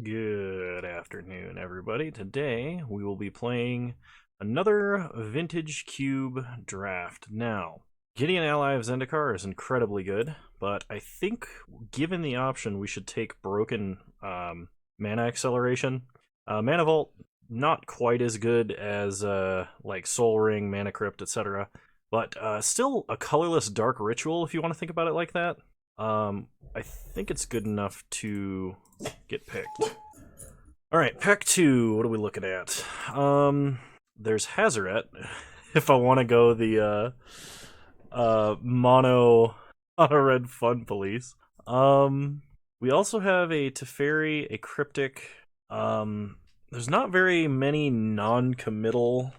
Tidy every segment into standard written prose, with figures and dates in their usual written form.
Good afternoon, everybody. Today we will be playing another Vintage Cube draft. Now, Gideon Ally of Zendikar is incredibly good, but I think given the option, we should take Broken Mana Acceleration. Mana Vault, not quite as good as like Soul Ring, Mana Crypt, etc., but still a colorless Dark Ritual if you want to think about it like that. I think it's good enough to get picked. Alright, pack 2, what are we looking at? There's Hazaret, if I want to go the mono red fun police. We also have a Teferi, a Cryptic. There's not very many non-committal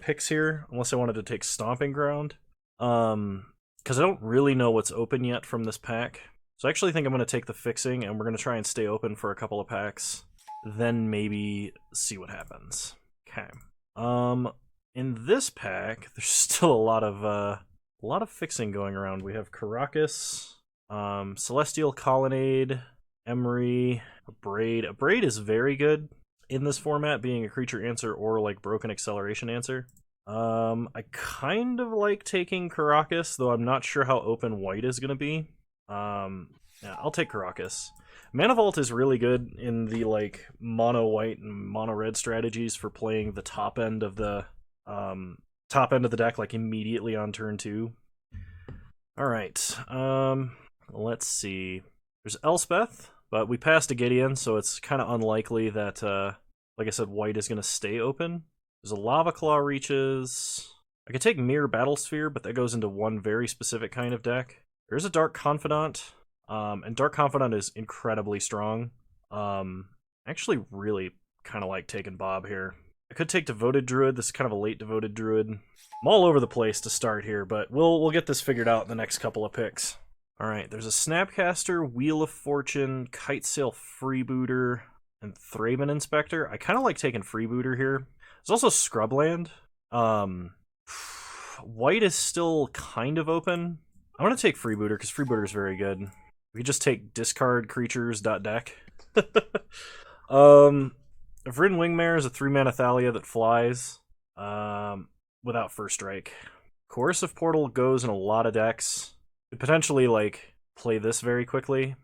picks here, unless I wanted to take Stomping Ground. Because I don't really know what's open yet from this pack. So I actually think I'm going to take the Fixing, and we're going to try and stay open for a couple of packs. Then maybe see what happens. Okay. In this pack, there's still a lot of fixing going around. We have Caracas, Celestial Colonnade, Emery, Abrade. Abrade is very good in this format, being a creature answer or like Broken Acceleration answer. I kind of like taking Caracas, though I'm not sure how open white is going to be. Yeah, I'll take Caracas. Mana Vault is really good in the like mono white and mono red strategies for playing the top end of the deck like immediately on turn 2. All right, let's see. There's Elspeth, but we passed a Gideon, so it's kind of unlikely that, like I said, white is going to stay open. There's a Lava Claw Reaches. I could take Mirror Battlesphere, but that goes into one very specific kind of deck. There's a Dark Confidant, and Dark Confidant is incredibly strong. I actually really kind of like taking Bob here. I could take Devoted Druid. This is kind of a late Devoted Druid. I'm all over the place to start here, but we'll get this figured out in the next couple of picks. Alright, there's a Snapcaster, Wheel of Fortune, Kitesail Freebooter, and Thraben Inspector. I kind of like taking Freebooter here. There's also Scrubland. White is still kind of open. I want to take Freebooter because Freebooter is very good. We could just take discard creatures deck. Vrin Wingmare is a 3-mana Thalia that flies without first strike. Coercive Portal goes in a lot of decks. Could potentially like play this very quickly.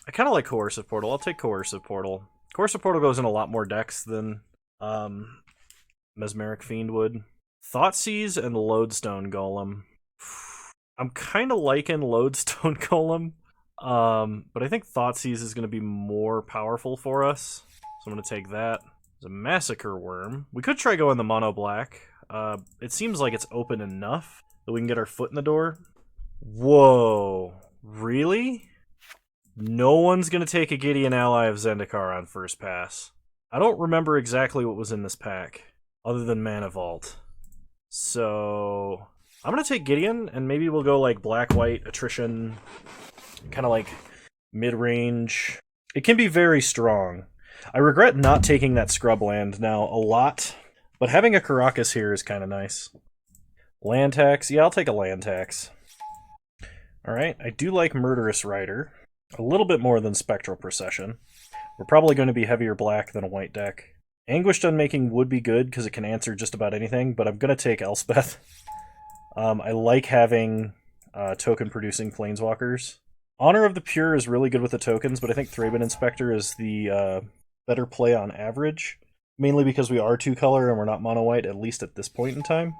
I kind of like Coercive Portal. I'll take Coercive Portal. Coercive Portal goes in a lot more decks than Mesmeric Fiend would. Thoughtseize and Lodestone Golem. I'm kind of liking Lodestone Golem, but I think Thoughtseize is going to be more powerful for us, so I'm going to take that. There's a Massacre Worm. We could try going the mono black. It seems like it's open enough that we can get our foot in the door. Whoa, really? No one's going to take a Gideon Ally of Zendikar on first pass. I don't remember exactly what was in this pack, other than Mana Vault. So I'm going to take Gideon, and maybe we'll go like black-white, attrition, kind of like mid-range. It can be very strong. I regret not taking that Scrubland now a lot, but having a Caracas here is kind of nice. Land tax? Yeah, I'll take a land tax. Alright, I do like Murderous Rider. A little bit more than Spectral Procession. We're probably going to be heavier black than a white deck. Anguished Unmaking would be good because it can answer just about anything, but I'm going to take Elspeth. I like having token-producing Planeswalkers. Honor of the Pure is really good with the tokens, but I think Thraben Inspector is the better play on average, mainly because we are 2-color and we're not mono-white, at least at this point in time.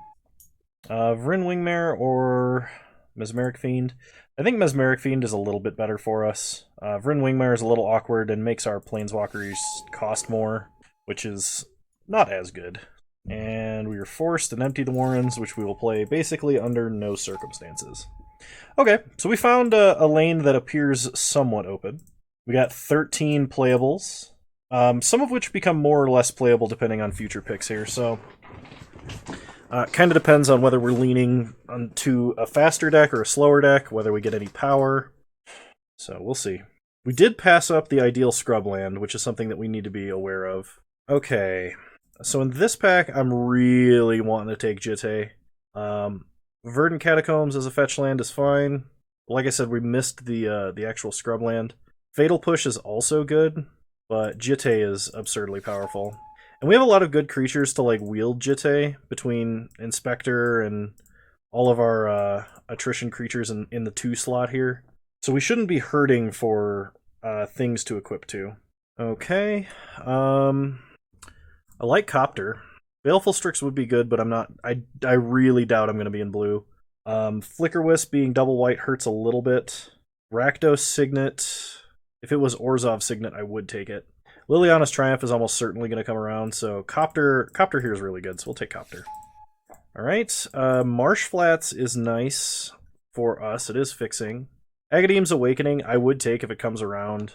Vrin Wingmare or Mesmeric Fiend. I think Mesmeric Fiend is a little bit better for us. Vrin Wingmare is a little awkward and makes our Planeswalkers cost more, which is not as good. And we are forced to empty the Warrens, which we will play basically under no circumstances. Okay, so we found a lane that appears somewhat open. We got 13 playables, some of which become more or less playable depending on future picks here, so kind of depends on whether we're leaning onto a faster deck or a slower deck, whether we get any power. So we'll see. We did pass up the ideal Scrubland, which is something that we need to be aware of. Okay, so in this pack, I'm really wanting to take Jitte. Verdant Catacombs as a fetch land is fine. Like I said, we missed the actual Scrubland. Fatal Push is also good. but Jitte is absurdly powerful. And we have a lot of good creatures to like wield Jitte between Inspector and all of our attrition creatures in the 2 slot here. So we shouldn't be hurting for things to equip to. Okay. I like Copter. Baleful Strix would be good, but I'm not. I really doubt I'm going to be in blue. Flicker Wisp being double white hurts a little bit. Rakdos Signet. If it was Orzhov Signet, I would take it. Liliana's Triumph is almost certainly going to come around, so Copter here is really good, so we'll take Copter. Alright, Marsh Flats is nice for us. It is fixing. Agadeem's Awakening I would take if it comes around.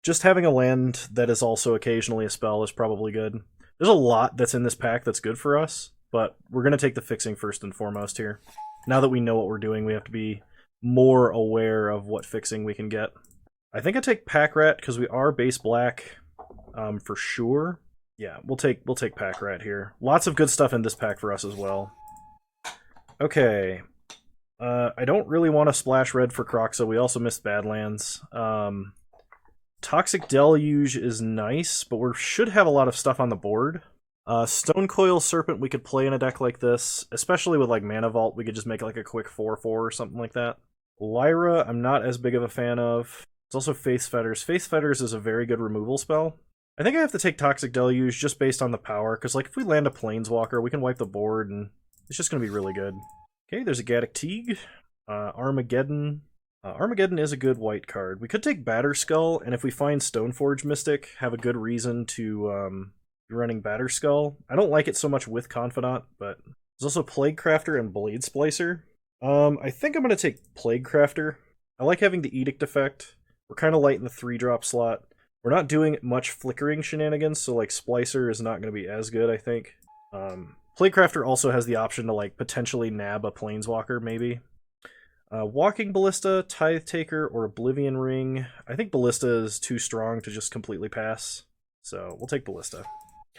Just having a land that is also occasionally a spell is probably good. There's a lot that's in this pack that's good for us, but we're going to take the fixing first and foremost here. Now that we know what we're doing, we have to be more aware of what fixing we can get. I think I take Pack Rat because we are base black for sure. Yeah, we'll take Pack Rat here. Lots of good stuff in this pack for us as well. Okay. I don't really want to splash red for Kroxa. We also missed Badlands. Toxic Deluge is nice, but we should have a lot of stuff on the board. Stonecoil Serpent we could play in a deck like this, especially with like Mana Vault. We could just make like a quick 4/4 or something like that. Lyra, I'm not as big of a fan of. It's also Face Fetters. Face Fetters is a very good removal spell. I think I have to take Toxic Deluge just based on the power, because like if we land a Planeswalker, we can wipe the board, and it's just going to be really good. Okay, there's a Gaddock Teague. Armageddon. Armageddon is a good white card. We could take Batterskull, and if we find Stoneforge Mystic, have a good reason to be running Batterskull. I don't like it so much with Confidant, but there's also Plaguecrafter and Blade Splicer. I think I'm going to take Plaguecrafter. I like having the Edict effect. We're kind of light in the 3-drop slot. We're not doing much flickering shenanigans, so like Splicer is not going to be as good, I think. Plaguecrafter also has the option to like potentially nab a Planeswalker, maybe. Walking Ballista, Tithe Taker, or Oblivion Ring. I think Ballista is too strong to just completely pass, so we'll take Ballista.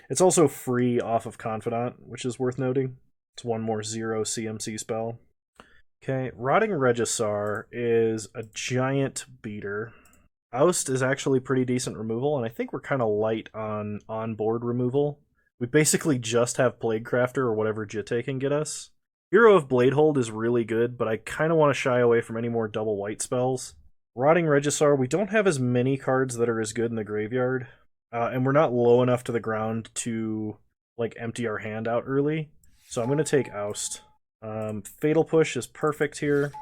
It's also free off of Confidant, which is worth noting. It's one more 0 CMC spell. Okay, Rotting Regisar is a giant beater. Oust is actually pretty decent removal, and I think we're kind of light on on-board removal. We basically just have Plaguecrafter or whatever Jitte can get us. Hero of Bladehold is really good, but I kind of want to shy away from any more double white spells. Rotting Regisar, we don't have as many cards that are as good in the graveyard, and we're not low enough to the ground to like empty our hand out early, so I'm going to take Oust. Fatal Push is perfect here.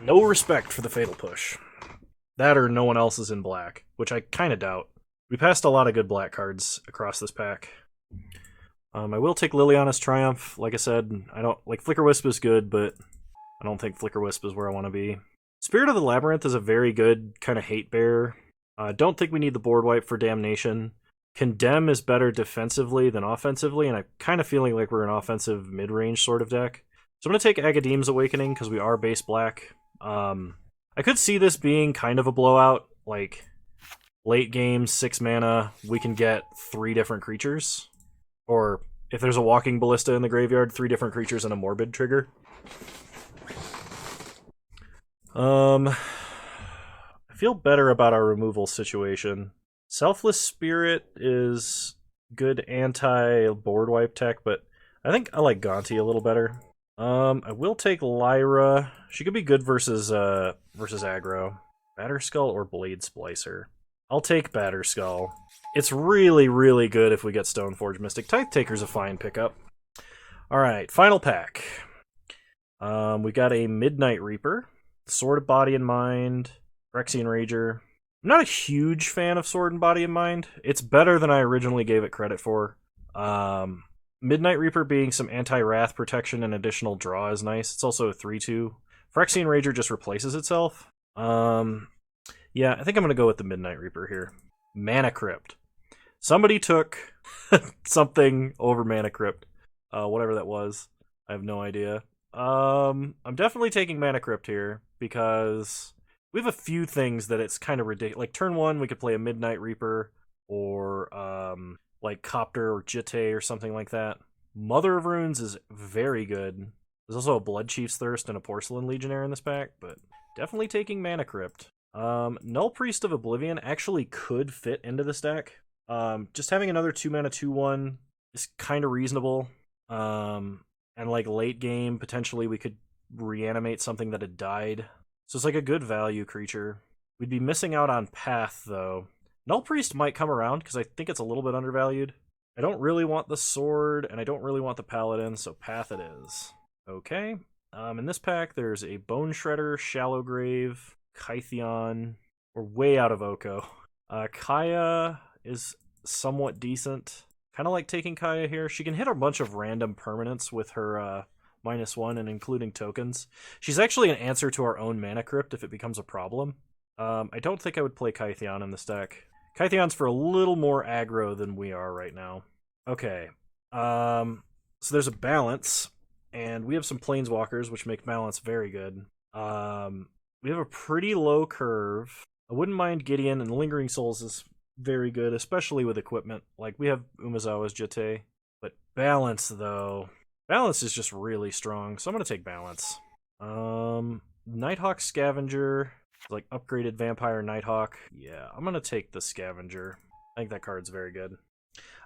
No respect for the Fatal Push. That or no one else is in black, which I kind of doubt. We passed a lot of good black cards across this pack. I will take Liliana's Triumph. Like I said, I don't like Flicker Wisp is good, but I don't think Flicker Wisp is where I want to be. Spirit of the Labyrinth is a very good kind of hate bear. Don't think we need the board wipe for Damnation. Condemn is better defensively than offensively, and I'm kind of feeling like we're an offensive mid-range sort of deck. So I'm going to take Agadeem's Awakening because we are base black. I could see this being kind of a blowout, like late game, 6 mana, we can get 3 different creatures. Or if there's a Walking Ballista in the graveyard, 3 different creatures and a Morbid trigger. I feel better about our removal situation. Selfless Spirit is good anti-board wipe tech, but I think I like Gonti a little better. I will take Lyra. She could be good versus aggro. Batterskull or Blade Splicer? I'll take Batterskull. It's really, really good if we get Stoneforge Mystic. Tithe Taker's a fine pickup. Alright, final pack. We got a Midnight Reaper, Sword of Body and Mind, Phyrexian Rager. I'm not a huge fan of Sword and Body and Mind. It's better than I originally gave it credit for. Midnight Reaper being some anti-wrath protection and additional draw is nice. It's also a 3/2. Phyrexian Rager just replaces itself. Yeah, I think I'm going to go with the Midnight Reaper here. Mana Crypt. Somebody took something over Mana Crypt. Whatever that was. I have no idea. I'm definitely taking Mana Crypt here because we have a few things that it's kind of ridiculous. Like turn 1, we could play a Midnight Reaper or like Copter or Jitte or something like that. Mother of Runes is very good. There's also a Blood Chief's Thirst and a Porcelain Legionnaire in this pack, but definitely taking Mana Crypt. Null Priest of Oblivion actually could fit into this deck. Just having another 2-mana 2/1 is kind of reasonable. And like late game, potentially we could reanimate something that had died. So it's like a good value creature. We'd be missing out on Path, though. Null Priest might come around, because I think it's a little bit undervalued. I don't really want the Sword, and I don't really want the Paladin, so Path it is. Okay. In this pack, there's a Bone Shredder, Shallow Grave, Kytheon. We're way out of Oko. Kaya is somewhat decent. Kind of like taking Kaya here. She can hit a bunch of random permanents with her -1 and including tokens. She's actually an answer to our own Mana Crypt if it becomes a problem. I don't think I would play Kytheon in this deck. Kytheon's for a little more aggro than we are right now. Okay. So there's a balance, and we have some Planeswalkers, which make balance very good. We have a pretty low curve. I wouldn't mind Gideon, and Lingering Souls is very good, especially with equipment. Like, we have Umezawa's Jete. But balance, though. Balance is just really strong, so I'm going to take balance. Nighthawk Scavenger. Like, upgraded Vampire Nighthawk. Yeah, I'm going to take the Scavenger. I think that card's very good.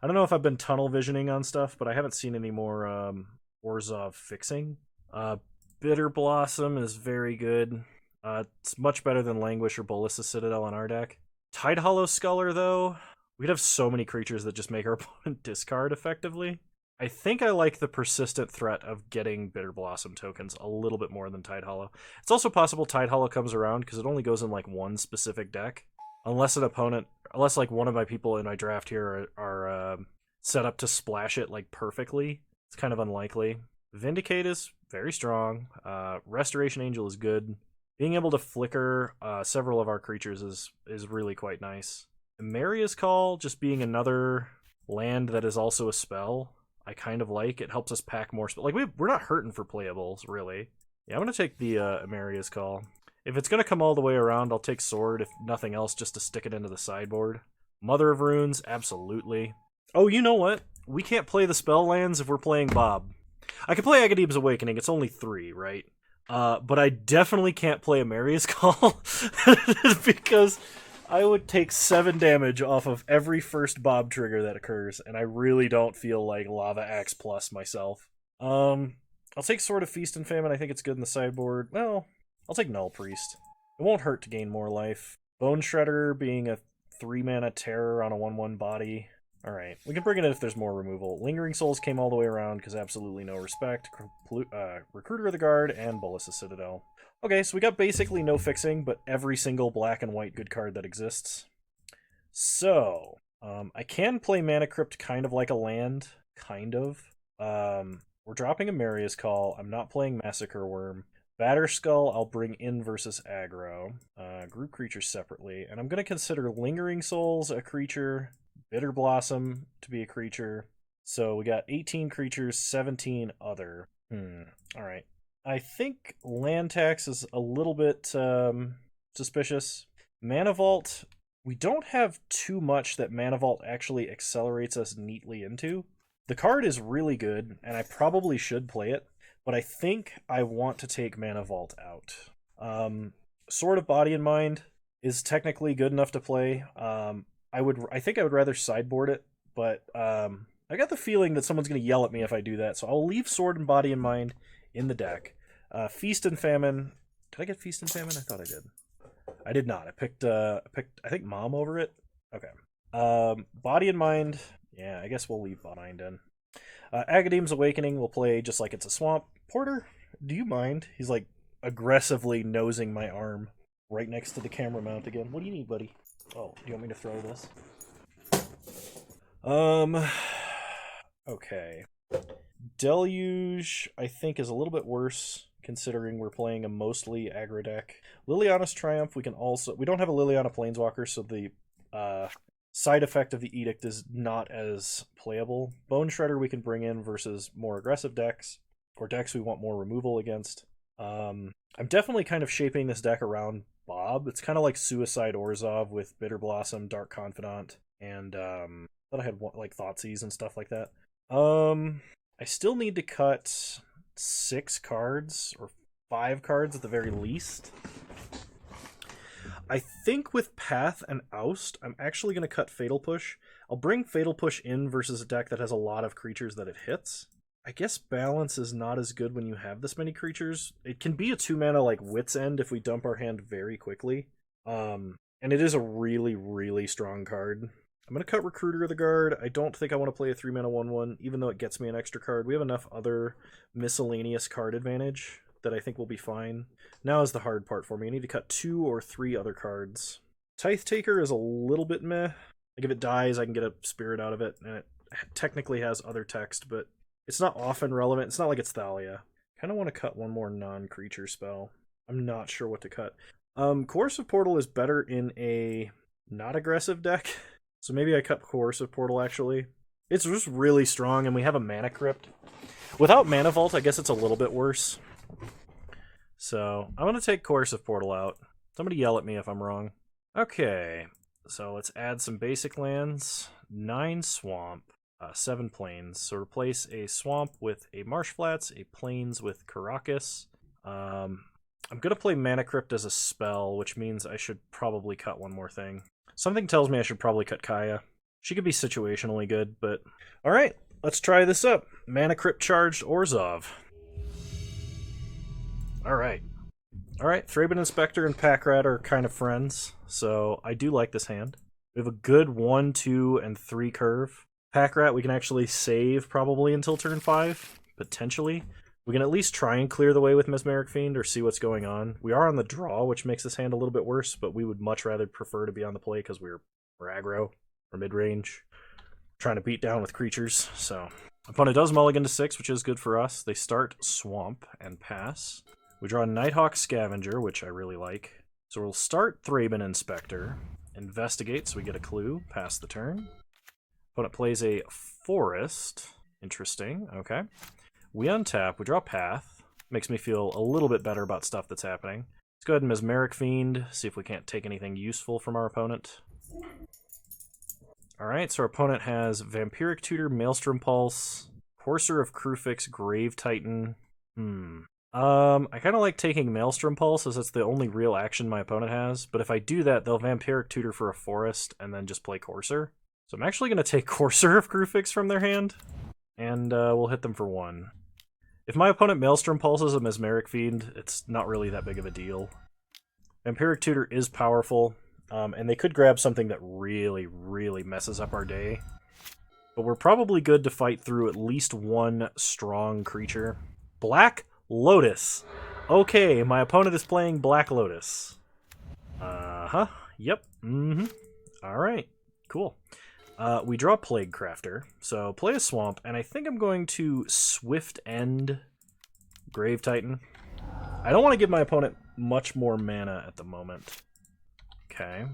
I don't know if I've been tunnel visioning on stuff, but I haven't seen any more Orzhov fixing. Bitter Blossom is very good. It's much better than Languish or Bolas's Citadel in our deck. Tidehollow Sculler, though, we'd have so many creatures that just make our opponent discard effectively. I think I like the persistent threat of getting Bitter Blossom tokens a little bit more than Tidehollow. It's also possible Tidehollow comes around because it only goes in like one specific deck. Unless like one of my people in my draft here are set up to splash it like perfectly. It's kind of unlikely. Vindicate is very strong. Restoration Angel is good. Being able to flicker several of our creatures is really quite nice. Emeria's Call, just being another land that is also a spell, I kind of like. It helps us pack more spells. Like, we're not hurting for playables, really. Yeah, I'm going to take the Emeria's Call. If it's going to come all the way around, I'll take Sword, if nothing else, just to stick it into the sideboard. Mother of Runes, absolutely. Oh, you know what? We can't play the spell lands if we're playing Bob. I can play Agadeem's Awakening. It's only 3, right? But I definitely can't play Emeria's Call because I would take 7 damage off of every first Bob trigger that occurs, and I really don't feel like Lava Axe Plus myself. I'll take Sword of Feast and Famine. I think it's good in the sideboard. Well, I'll take Null Priest. It won't hurt to gain more life. Bone Shredder being a 3-mana terror on a 1/1 body. Alright, we can bring it in if there's more removal. Lingering Souls came all the way around because absolutely no respect. Recruiter of the Guard and Bolas's Citadel. Okay, so we got basically no fixing, but every single black and white good card that exists. So, I can play Mana Crypt kind of like a land. Kind of. We're dropping Emeria's Call. I'm not playing Massacre Worm. Batterskull, I'll bring in versus aggro. Group creatures separately. And I'm going to consider Lingering Souls a creature, Bitter Blossom to be a creature. So we got 18 creatures, 17 other. Alright. I think land tax is a little bit suspicious. Mana Vault, we don't have too much that Mana Vault actually accelerates us neatly into. The card is really good, and I probably should play it, but I think I want to take Mana Vault out. Sword of Body and Mind is technically good enough to play. I think I would rather sideboard it, but I got the feeling that someone's going to yell at me if I do that, so I'll leave Sword and Body and Mind in the deck. Feast and Famine. Did I get Feast and Famine? I thought I did. I did not. I picked I think Mom over it. Okay. Body and Mind. Yeah, I guess we'll leave Mind in. Agadeem's Awakening will play just like it's a swamp. Porter, do you mind? He's like aggressively nosing my arm right next to the camera mount again. What do you need, buddy? Oh, do you want me to throw this? Okay. Deluge, I think, is a little bit worse, considering we're playing a mostly aggro deck. Liliana's Triumph, we don't have a Liliana Planeswalker, so the side effect of the Edict is not as playable. Bone Shredder we can bring in versus more aggressive decks, or decks we want more removal against. I'm definitely kind of shaping this deck around Bob. It's kind of like Suicide Orzhov with Bitter Blossom, Dark Confidant, and I thought I had like Thoughtseize and stuff like that. I still need to cut 6 cards, or 5 cards at the very least. I think with Path and Oust, I'm actually going to cut Fatal Push. I'll bring Fatal Push in versus a deck that has a lot of creatures that it hits. I guess Balance is not as good when you have this many creatures. It can be a 2-mana like Wit's End if we dump our hand very quickly. And it is a really, really strong card. I'm going to cut Recruiter of the Guard. I don't think I want to play a 3-mana 1/1, even though it gets me an extra card. We have enough other miscellaneous card advantage that I think will be fine. Now is the hard part for me. I need to cut 2 or 3 other cards. Tithe Taker is a little bit meh. Like if it dies, I can get a spirit out of it, and it technically has other text, but it's not often relevant. It's not like it's Thalia. Kind of want to cut one more non-creature spell. I'm not sure what to cut. Coercive Portal is better in a not aggressive deck, so maybe I cut Coercive Portal actually. It's just really strong, and we have a Mana Crypt. Without Mana Vault, I guess it's a little bit worse. So I'm going to take Coercive Portal out. Somebody yell at me if I'm wrong. Okay, so let's add some basic lands. 9 Swamp, 7 Plains. So replace a Swamp with a Marsh Flats, a Plains with Karakas. I'm going to play Mana Crypt as a spell, which means I should probably cut one more thing. Something tells me I should probably cut Kaya. She could be situationally good, but... Alright, let's try this up. Mana Crypt-Charged Orzhov. Alright. Alright, Thraben Inspector and Packrat are kind of friends, so I do like this hand. We have a good 1, 2, and 3 curve. Packrat we can actually save probably until turn 5, potentially. We can at least try and clear the way with Mesmeric Fiend or see what's going on. We are on the draw, which makes this hand a little bit worse, but we would much rather prefer to be on the play because we're aggro or mid-range. Trying to beat down with creatures, so... Opponent does mulligan to 6, which is good for us. They start Swamp and pass. We draw Nighthawk Scavenger, which I really like. So we'll start Thraben Inspector, investigate so we get a clue, pass the turn. Opponent plays a Forest. Interesting, okay. We untap, we draw Path. Makes me feel a little bit better about stuff that's happening. Let's go ahead and Mesmeric Fiend, see if we can't take anything useful from our opponent. Alright, so our opponent has Vampiric Tutor, Maelstrom Pulse, Courser of Krufix, Grave Titan. I kind of like taking Maelstrom Pulse, as that's the only real action my opponent has, but if I do that, they'll Vampiric Tutor for a Forest, and then just play Courser. So I'm actually going to take Courser of Krufix from their hand, and we'll hit them for 1. If my opponent Maelstrom Pulses a Mesmeric Fiend, it's not really that big of a deal. Vampiric Tutor is powerful, and they could grab something that really, really messes up our day. But we're probably good to fight through at least one strong creature. Black Lotus. Okay, my opponent is playing Black Lotus. Yep. Alright, cool. We draw Plague Crafter, so play a Swamp, and I think I'm going to Swift End Grave Titan. I don't want to give my opponent much more mana at the moment. Okay.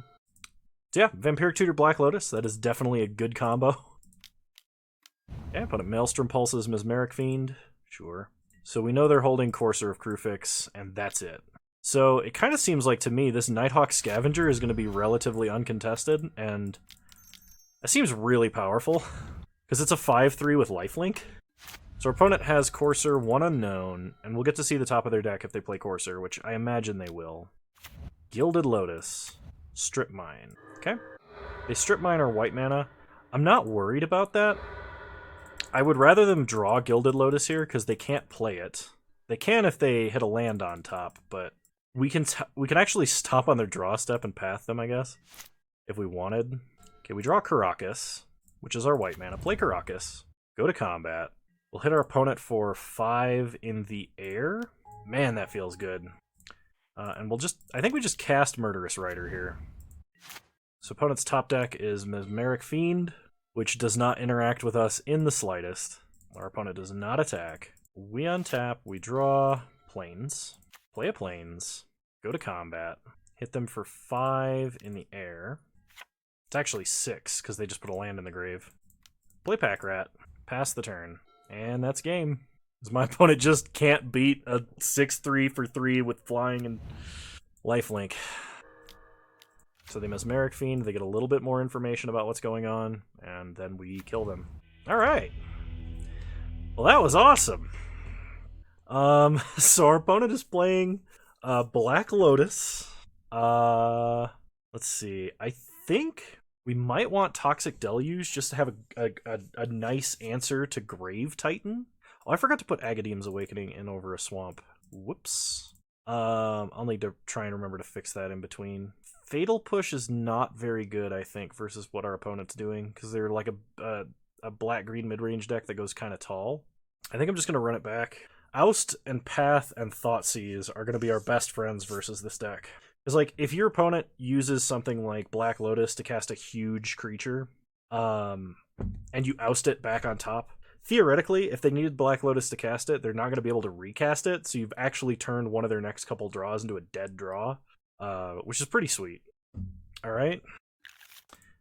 So yeah, Vampiric Tutor Black Lotus, that is definitely a good combo. Okay, opponent Maelstrom Pulses Mesmeric Fiend. Sure. So we know they're holding Courser of Krufix, and that's it. So it kind of seems like to me this Nighthawk Scavenger is going to be relatively uncontested, and that seems really powerful, because it's a 5/3 with lifelink. So our opponent has Courser, 1 unknown, and we'll get to see the top of their deck if they play Courser, which I imagine they will. Gilded Lotus. Strip Mine. Okay. They Strip Mine our white mana. I'm not worried about that. I would rather them draw Gilded Lotus here, because they can't play it. They can if they hit a land on top, but we can actually stop on their draw step and path them, I guess, if we wanted. Okay, we draw Karakas, which is our white mana. Play Karakas. Go to combat. We'll hit our opponent for 5 in the air. Man, that feels good. And I think we just cast Murderous Rider here. So opponent's top deck is Mesmeric Fiend, which does not interact with us in the slightest. Our opponent does not attack. We untap, we draw Plains. Play a Plains. Go to combat. Hit them for 5 in the air. It's actually 6, because they just put a land in the grave. Play Packrat. Pass the turn. And that's game. Because my opponent just can't beat a 6/3 for 3 with flying and lifelink. So they Mesmeric Fiend, they get a little bit more information about what's going on, and then we kill them. Alright. Well, that was awesome. So our opponent is playing Black Lotus. Let's see. I think we might want Toxic Deluge just to have a nice answer to Grave Titan. Oh, I forgot to put Agadeem's Awakening in over a swamp. Whoops. I'll need to try and remember to fix that in between. Fatal Push is not very good, I think, versus what our opponent's doing, because they're like a black-green mid-range deck that goes kind of tall. I think I'm just going to run it back. Oust and Path and Thoughtseize are going to be our best friends versus this deck. Because, like, if your opponent uses something like Black Lotus to cast a huge creature, and you oust it back on top, theoretically, if they needed Black Lotus to cast it, they're not going to be able to recast it, so you've actually turned one of their next couple draws into a dead draw, which is pretty sweet. Alright.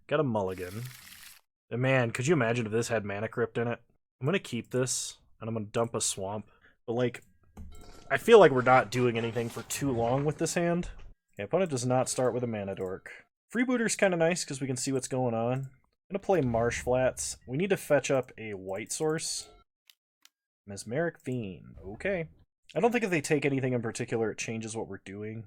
Got a mulligan. And man, could you imagine if this had Mana Crypt in it? I'm going to keep this, and I'm going to dump a swamp. But, like, I feel like we're not doing anything for too long with this hand. Okay, opponent does not start with a Mana Dork. Freebooter's kind of nice, because we can see what's going on. I'm going to play Marsh Flats. We need to fetch up a white source. Mesmeric Fiend. Okay. I don't think if they take anything in particular, it changes what we're doing.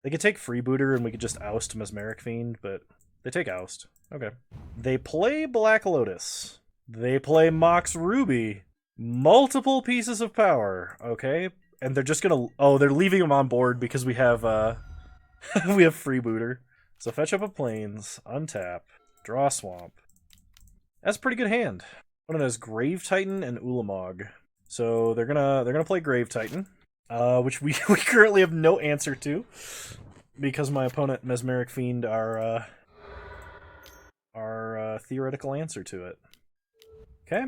They could take Freebooter, and we could just oust Mesmeric Fiend, but they take oust. Okay. They play Black Lotus. They play Mox Ruby. Multiple pieces of power. Okay. And they're just gonna... Oh, they're leaving him on board because we have, we have Freebooter. So fetch up a Plains, untap, draw a Swamp. That's a pretty good hand. One of those Grave Titan and Ulamog. So they're gonna play Grave Titan, which we currently have no answer to, because my opponent Mesmeric Fiend our theoretical answer to it. Okay.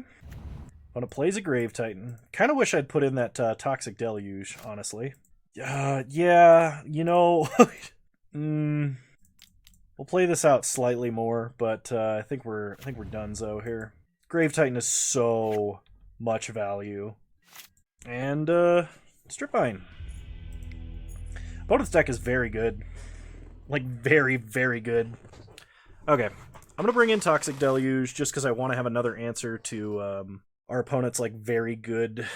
Opponent plays a Grave Titan. Kind of wish I'd put in that Toxic Deluge, honestly. Yeah, you know, we'll play this out slightly more, but I think we're donezo here. Grave Titan is so much value. And Strip Mine. Opponent's deck is very good. Like, very, very good. Okay. I'm gonna bring in Toxic Deluge just because I want to have another answer to our opponent's like very good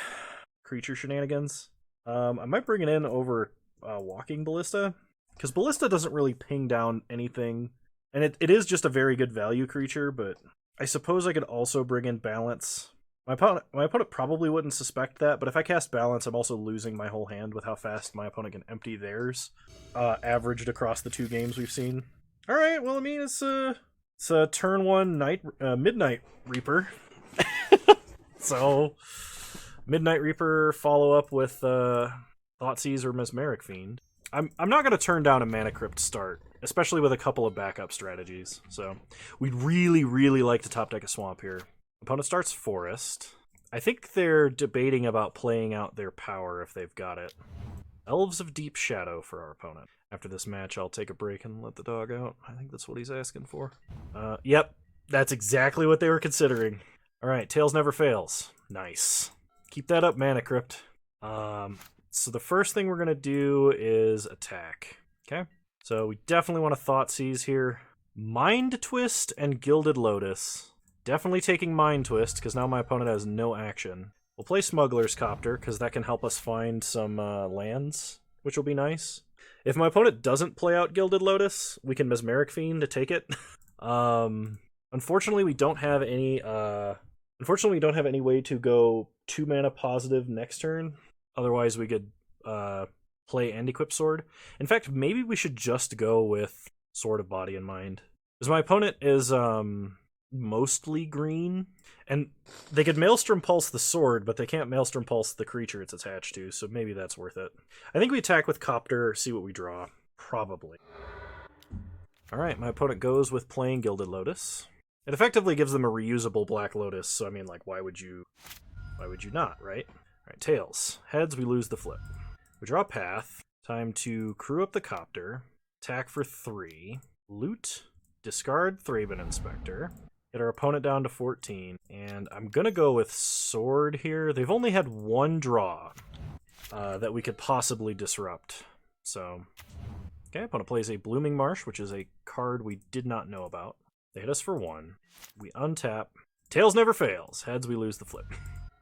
creature shenanigans. I might bring it in over Walking Ballista, because Ballista doesn't really ping down anything, and it is just a very good value creature, but I suppose I could also bring in Balance. My opponent probably wouldn't suspect that, but if I cast Balance, I'm also losing my whole hand with how fast my opponent can empty theirs, averaged across the 2 games we've seen. Alright, well, I mean, it's a turn 1 Midnight Reaper. So, Midnight Reaper follow up with Thoughtseize or Mesmeric Fiend. I'm not going to turn down a Mana Crypt start, especially with a couple of backup strategies. So, we'd really, really like to top deck a Swamp here. Opponent starts Forest. I think they're debating about playing out their power if they've got it. Elves of Deep Shadow for our opponent. After this match, I'll take a break and let the dog out. I think that's what he's asking for. Yep, that's exactly what they were considering. Alright, Tails Never Fails. Nice. Keep that up, Mana Crypt. So the first thing we're going to do is attack. Okay? So we definitely want to Thoughtseize here. Mind Twist and Gilded Lotus. Definitely taking Mind Twist, because now my opponent has no action. We'll play Smuggler's Copter, because that can help us find some lands, which will be nice. If my opponent doesn't play out Gilded Lotus, we can Mesmeric Fiend to take it. Unfortunately, we don't have any way to go 2 mana positive next turn. Otherwise, we could play and equip Sword. In fact, maybe we should just go with Sword of Body and Mind. Because my opponent is mostly green, and they could Maelstrom Pulse the sword, but they can't Maelstrom Pulse the creature it's attached to, so maybe that's worth it. I think we attack with Copter, see what we draw. Probably. Alright, my opponent goes with playing Gilded Lotus. It effectively gives them a reusable Black Lotus, so I mean, like, why would you not, right? Alright, Tails. Heads, we lose the flip. We draw a Path. Time to crew up the Copter. Attack for 3. Loot. Discard Thraben Inspector. Get our opponent down to 14. And I'm gonna go with Sword here. They've only had 1 draw that we could possibly disrupt. So, okay, opponent plays a Blooming Marsh, which is a card we did not know about. They hit us for 1. We untap. Tails Never Fails. Heads, we lose the flip.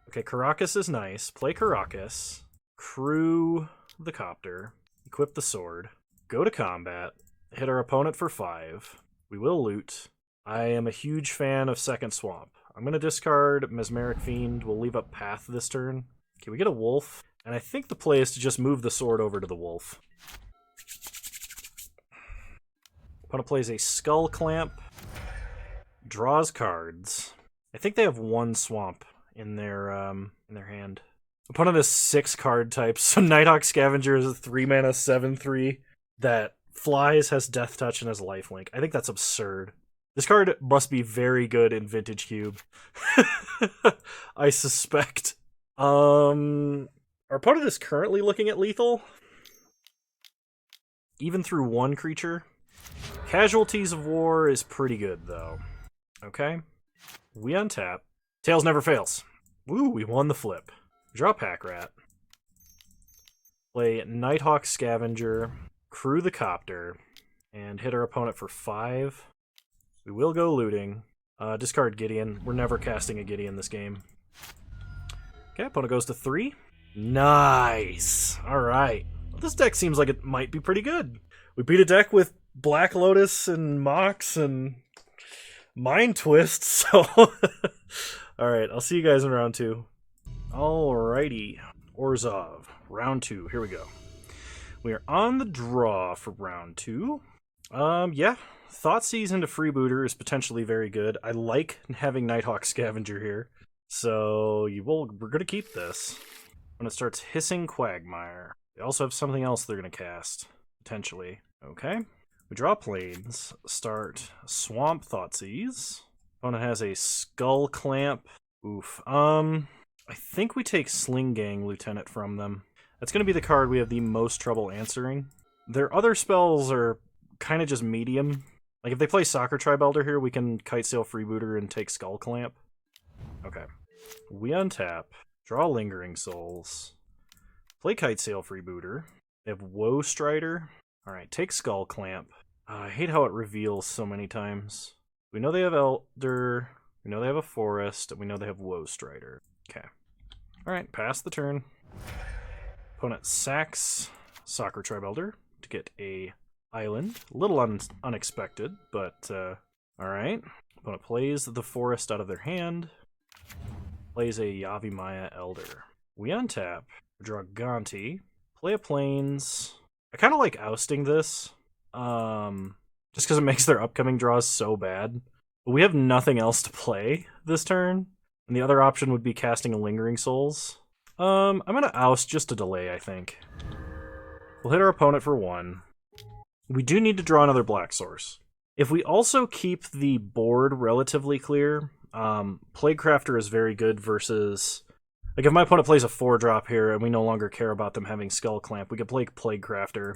Okay, Karakas is nice. Play Karakas. Crew the Copter. Equip the Sword. go to combat, hit our opponent for 5. We will loot. I am a huge fan of second swamp. I'm going to discard Mesmeric Fiend. We'll leave up Path this turn. Okay, we get a wolf, and I think the play is to just move the sword over to the wolf. Opponent plays a Skull Clamp, draws cards. I think they have 1 swamp in their hand. Opponent has 6 card types, so Nighthawk Scavenger is a 3-mana 7/3 that flies, has Death Touch, and has Lifelink. I think that's absurd. This card must be very good in Vintage Cube. I suspect. Our opponent is currently looking at lethal. Even through 1 creature. Casualties of War is pretty good, though. Okay. We untap. Tails never fails. Woo, we won the flip. Draw Pack Rat. Play Nighthawk Scavenger. Crew the Copter. And hit our opponent for 5. We will go looting. Discard Gideon. We're never casting a Gideon this game. Okay, opponent goes to 3. Nice! Alright. Well, this deck seems like it might be pretty good. We beat a deck with Black Lotus and Mox and Mind Twist, so... Alright, I'll see you guys in round 2. Alrighty. Orzhov. Round 2. Here we go. We are on the draw for round 2. Yeah. Thoughtseize into Freebooter is potentially very good. I like having Nighthawk Scavenger here. So we're going to keep this. When it starts Hissing Quagmire. They also have something else they're going to cast. Potentially. Okay. We draw planes. Start Swamp Thoughtseize. Opponent has a Skull Clamp. Oof. I think we take Sling Gang Lieutenant from them. That's going to be the card we have the most trouble answering. Their other spells are kind of just medium. Like, if they play Soccer Tribe Elder here, we can Kitesail Freebooter and take Skull Clamp. Okay. We untap. Draw Lingering Souls. Play Kitesail Freebooter. They have Woe Strider. Alright, take Skull Clamp. I hate how it reveals so many times. We know they have Elder. We know they have a Forest. And we know they have Woe Strider. Okay. Alright, pass the turn. Opponent sacks Soccer Tribe Elder to get a island. A little unexpected, but alright. Opponent plays the Forest out of their hand. Plays a Yavimaya Elder. We untap. Draw Gonti. Play a Plains. I kind of like ousting this. Just because it makes their upcoming draws so bad. But we have nothing else to play this turn. And the other option would be casting a Lingering Souls. I'm going to oust just to delay, I think. We'll hit our opponent for 1. We do need to draw another black source. If we also keep the board relatively clear, Plaguecrafter is very good versus... Like, if my opponent plays a 4-drop here and we no longer care about them having Skull Clamp, we could play Plaguecrafter.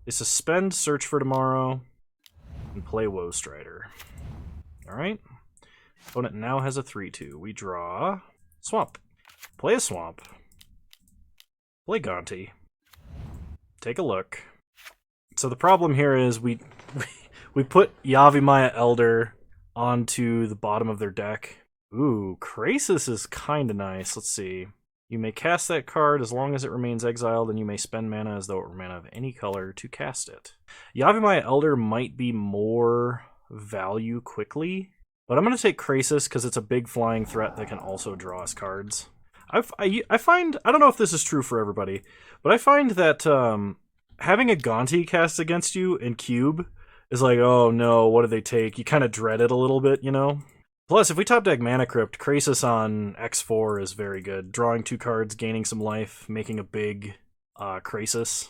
They suspend Search for Tomorrow and play Woe Strider. Alright. Opponent now has a 3-2. We draw Swamp. Play a Swamp. Play Gonti. Take a look. So the problem here is we put Yavimaya Elder onto the bottom of their deck. Ooh, Krasis is kind of nice. Let's see. You may cast that card as long as it remains exiled, and you may spend mana as though it were mana of any color to cast it. Yavimaya Elder might be more value quickly, but I'm going to take Krasis because it's a big flying threat that can also draw us cards. I find, I don't know if this is true for everybody, but I find that having a Gonti cast against you in Cube is like, oh no, what do they take? You kind of dread it a little bit, you know? Plus, if we top deck Mana Crypt, Krasis on X4 is very good. Drawing 2 cards, gaining some life, making a big Krasis.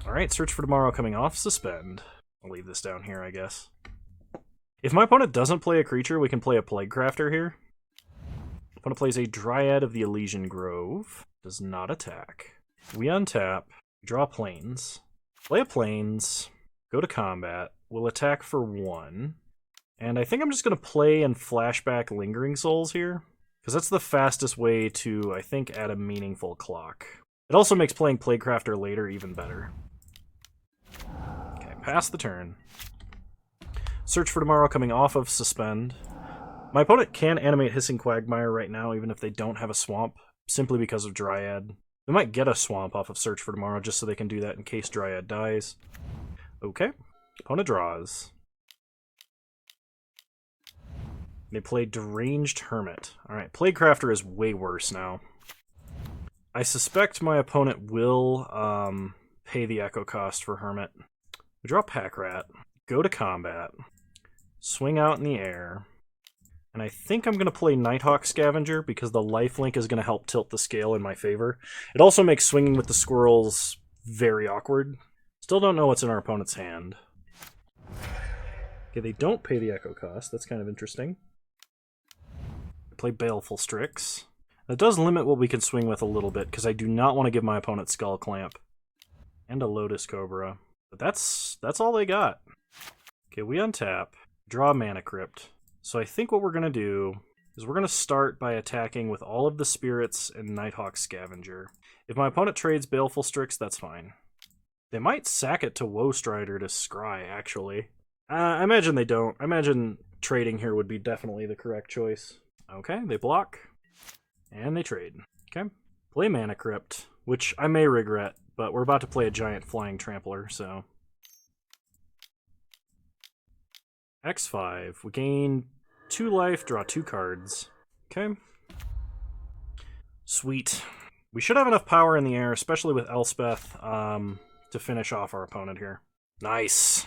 Alright, Search for Tomorrow coming off, Suspend. I'll leave this down here, I guess. If my opponent doesn't play a creature, we can play a Plaguecrafter here. Opponent plays a Dryad of the Elysian Grove. Does not attack. We untap, draw Plains. Play a Plains, go to combat. We'll attack for 1. And I think I'm just going to play and flashback Lingering Souls here, because that's the fastest way to, I think, add a meaningful clock. It also makes playing Plaguecrafter later even better. Okay, pass the turn. Search for Tomorrow coming off of Suspend. My opponent can animate Hissing Quagmire right now, even if they don't have a Swamp, simply because of Dryad. We might get a swamp off of Search for Tomorrow just so they can do that in case Dryad dies. Okay. Opponent draws. They play Deranged Hermit. Alright, Plaguecrafter is way worse now. I suspect my opponent will pay the Echo cost for Hermit. We draw Pack Rat, go to combat, swing out in the air, and I think I'm going to play Nighthawk Scavenger because the lifelink is going to help tilt the scale in my favor. It also makes swinging with the squirrels very awkward. Still don't know what's in our opponent's hand. Okay, they don't pay the Echo cost. That's kind of interesting. Play Baleful Strix. That does limit what we can swing with a little bit, because I do not want to give my opponent Skull Clamp. And a Lotus Cobra. But that's all they got. Okay, we untap. Draw Mana Crypt. So I think what we're going to do is we're going to start by attacking with all of the Spirits and Nighthawk Scavenger. If my opponent trades Baleful Strix, that's fine. They might sack it to Woe Strider to scry, actually. I imagine they don't. I imagine trading here would be definitely the correct choice. Okay, they block. And they trade. Okay. Play Mana Crypt, which I may regret, but we're about to play a giant flying trampler, so... X5. We gain 2 life, draw 2 cards. Okay. Sweet. We should have enough power in the air, especially with Elspeth, to finish off our opponent here. Nice.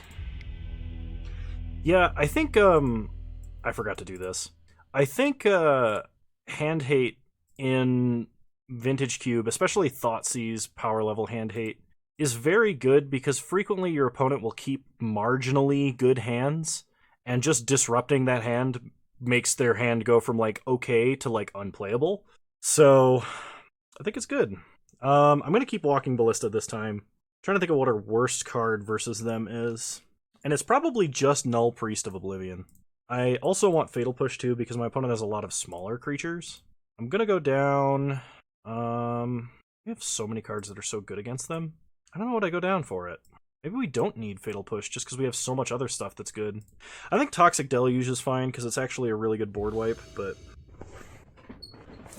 Yeah, I think, I forgot to do this. I think, Hand Hate in Vintage Cube, especially Thoughtseize power level Hand Hate, is very good because frequently your opponent will keep marginally good hands, and just disrupting that hand makes their hand go from, like, okay to, like, unplayable. So, I think it's good. I'm going to keep Walking Ballista this time. I'm trying to think of what our worst card versus them is. And it's probably just Null Priest of Oblivion. I also want Fatal Push too, because my opponent has a lot of smaller creatures. I'm going to go down... we have so many cards that are so good against them. I don't know what I go down for it. Maybe we don't need Fatal Push, just because we have so much other stuff that's good. I think Toxic Deluge is fine, because it's actually a really good board wipe, but...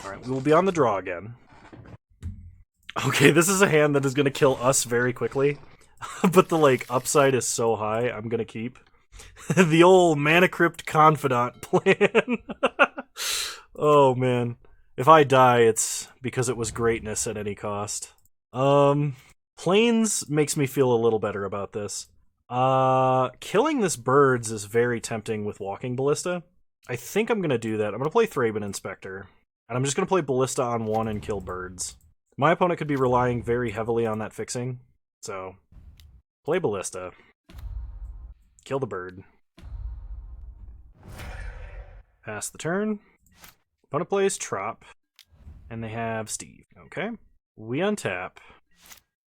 Alright, we will be on the draw again. Okay, this is a hand that is going to kill us very quickly. But the, like, upside is so high, I'm going to keep. The old Mana Crypt Confidant plan. Oh, man. If I die, it's because it was greatness at any cost. Plains makes me feel a little better about this. Killing this birds is very tempting with Walking Ballista. I think I'm going to do that. I'm going to play Thraben Inspector. And I'm just going to play Ballista on 1 and kill birds. My opponent could be relying very heavily on that fixing. So, play Ballista. Kill the bird. Pass the turn. Opponent plays Trop. And they have Steve. Okay. We untap.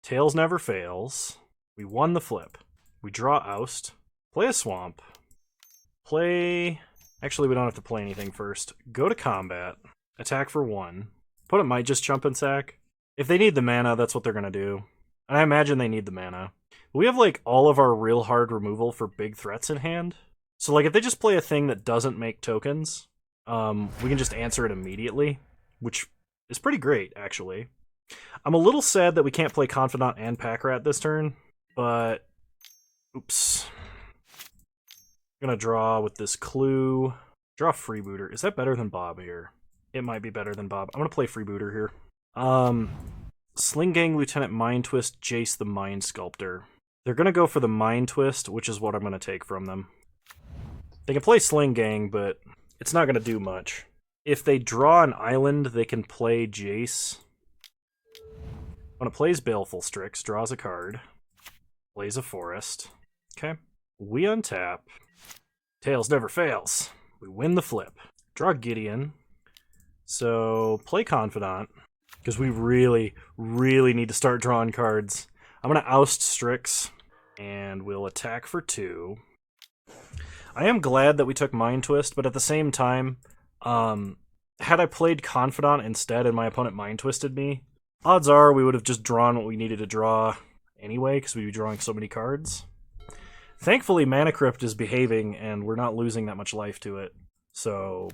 Tails never fails. We won the flip. We draw Oust. Play a Swamp. Play... Actually, we don't have to play anything first. Go to combat. Attack for 1. Opponent might just jump and sack. If they need the mana, that's what they're going to do. And I imagine they need the mana. We have, like, all of our real hard removal for big threats in hand. So, like, if they just play a thing that doesn't make tokens, we can just answer it immediately, which is pretty great, actually. I'm a little sad that we can't play Confidant and Pack Rat this turn, but... Oops. I'm gonna draw with this Clue. Draw Freebooter. Is that better than Bob here? It might be better than Bob. I'm gonna play Freebooter here. Sling Gang, Lieutenant Mind Twist, Jace the Mind Sculptor. They're gonna go for the Mind Twist, which is what I'm gonna take from them. They can play Sling Gang, but it's not gonna do much. If they draw an island, they can play Jace. When it plays Baleful Strix, draws a card. Plays a forest. Okay. We untap. Tails never fails. We win the flip. Draw Gideon. So, play Confidant. Because we really, really need to start drawing cards. I'm going to oust Strix. And we'll attack for 2. I am glad that we took Mind Twist, but at the same time, had I played Confidant instead and my opponent Mind Twisted me, odds are we would have just drawn what we needed to draw anyway, because we'd be drawing so many cards. Thankfully, Mana Crypt is behaving, and we're not losing that much life to it. So,